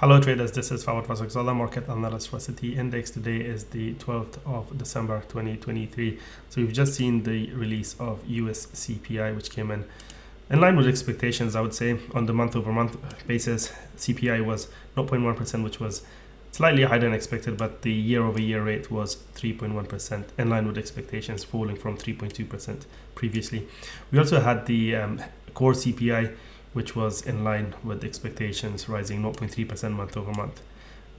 Hello traders, this is Fawad Fasakzala, market analyst for City Index. Today is the 12th of December 2023. So we've just seen the release of US CPI, which came in line with expectations, I would say. On the month over month basis, CPI was 0.1%, which was slightly higher than expected, but the year over year rate was 3.1%, in line with expectations, falling from 3.2% previously. We also had the core CPI, which was in line with expectations, rising 0.3% month over month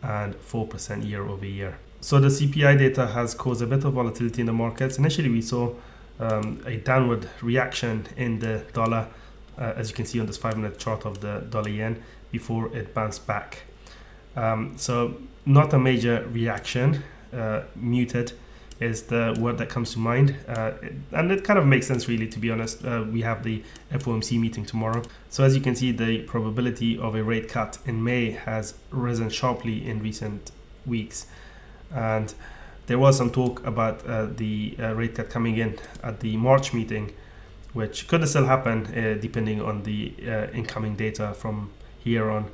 and 4% year over year. So the CPI data has caused a bit of volatility in the markets. Initially, we saw a downward reaction in the dollar, as you can see on this 5-minute chart of the dollar yen, before it bounced back. So not a major reaction, muted is the word that comes to mind, and it kind of makes sense, really, to be honest. We have the FOMC meeting tomorrow, so as you can see, the probability of a rate cut in May has risen sharply in recent weeks, and there was some talk about the rate cut coming in at the March meeting, which could still happen depending on the incoming data from here on.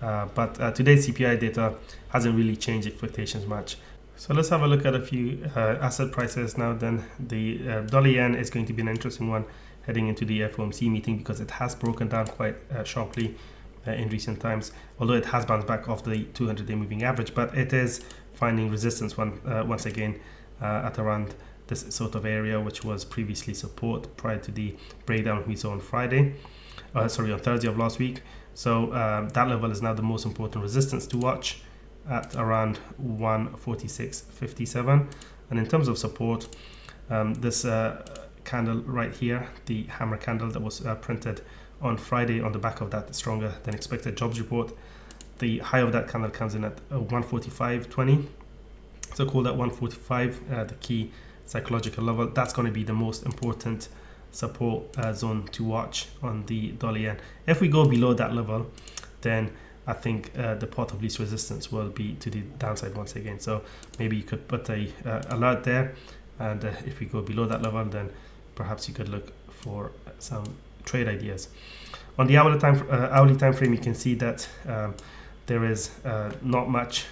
But today's CPI data hasn't really changed expectations much. So let's have a look at a few asset prices now. Then the dollar yen is going to be an interesting one heading into the FOMC meeting, because it has broken down quite sharply in recent times, although it has bounced back off the 200-day moving average, but it is finding resistance once again at around this sort of area, which was previously support prior to the breakdown we saw on on Thursday of last week. So that level is now the most important resistance to watch, at around 146.57. And in terms of support, this candle right here, the hammer candle that was printed on Friday on the back of that stronger than expected jobs report, the high of that candle comes in at 145.20. So call that 145 the key psychological level. That's going to be the most important support zone to watch on the dollar yen. If we go below that level, then I think the path of least resistance will be to the downside once again. So maybe you could put a alert there, and if we go below that level, then perhaps you could look for some trade ideas. On the hourly time frame, you can see that there is not much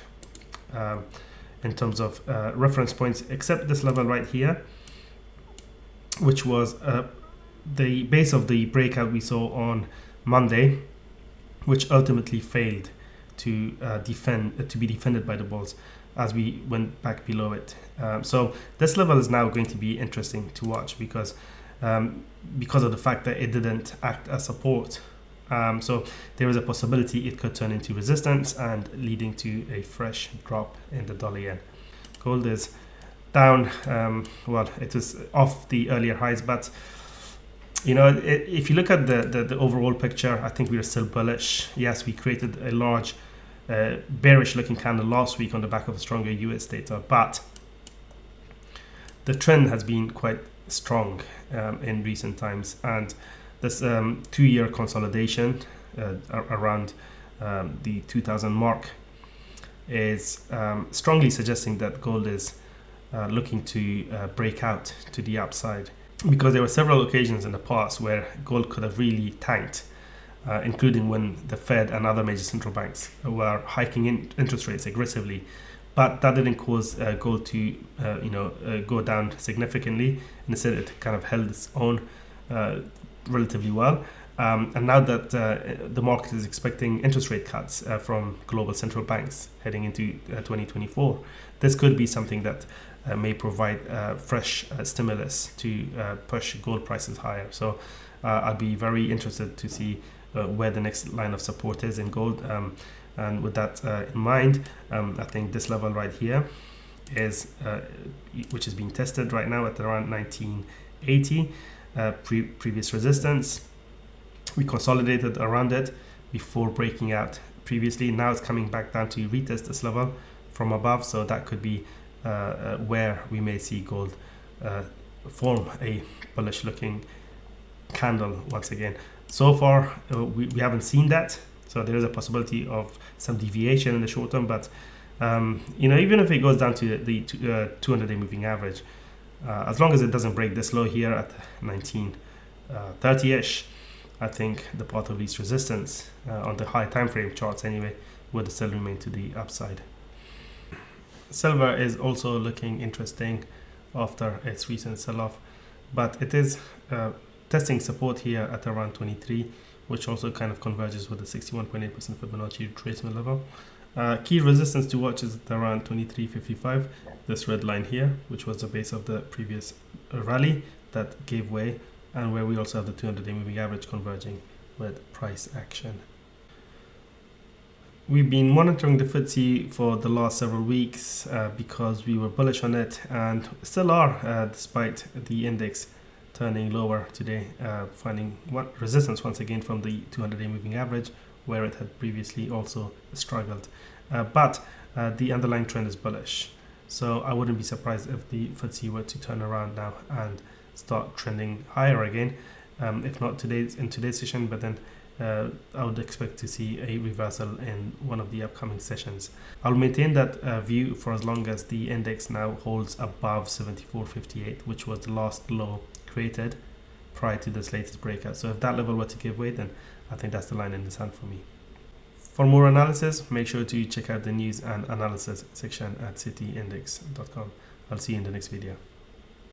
in terms of reference points, except this level right here, which was the base of the breakout we saw on Monday, which ultimately failed to be defended by the bulls as we went back below it. So this level is now going to be interesting to watch, because of the fact that it didn't act as support. So there is a possibility it could turn into resistance and leading to a fresh drop in the dollar yen. Gold is down. Well, it is off the earlier highs, but if you look at the overall picture, I think we are still bullish. Yes, we created a large bearish looking candle last week on the back of a stronger US data, but the trend has been quite strong in recent times, and this 2-year consolidation around the 2000 mark is strongly suggesting that gold is looking to break out to the upside, because there were several occasions in the past where gold could have really tanked, including when the Fed and other major central banks were hiking interest rates aggressively, but that didn't cause gold to go down significantly. Instead, it kind of held its own relatively well. And now that the market is expecting interest rate cuts from global central banks heading into 2024, this could be something that may provide fresh stimulus to push gold prices higher. So I'll be very interested to see where the next line of support is in gold. And with that in mind, I think this level right here is, which is being tested right now at around 1980, previous resistance. We consolidated around it before breaking out previously. Now it's coming back down to retest this level from above, so that could be where we may see gold form a bullish looking candle once again. So far we haven't seen that, so there is a possibility of some deviation in the short term, but even if it goes down to the 200-day moving average, as long as it doesn't break this low here at 1930-ish, I think the path of least resistance on the high time frame charts anyway with the sell remain to the upside. Silver is also looking interesting after its recent sell-off, but it is testing support here at around 23, which also kind of converges with the 61.8% Fibonacci retracement level. Key resistance to watch is at around 23.55, this red line here, which was the base of the previous rally that gave way, and where we also have the 200-day moving average converging with price action. We've been monitoring the FTSE for the last several weeks because we were bullish on it and still are, despite the index turning lower today, finding resistance once again from the 200-day moving average, where it had previously also struggled. But the underlying trend is bullish. So I wouldn't be surprised if the FTSE were to turn around now and start trending higher again. If not in today's session, but then I would expect to see a reversal in one of the upcoming sessions. I'll maintain that view for as long as the index now holds above 74.58, which was the last low created prior to this latest breakout. So if that level were to give way, then I think that's the line in the sand for me. For more analysis, make sure to check out the news and analysis section at cityindex.com. I'll see you in the next video.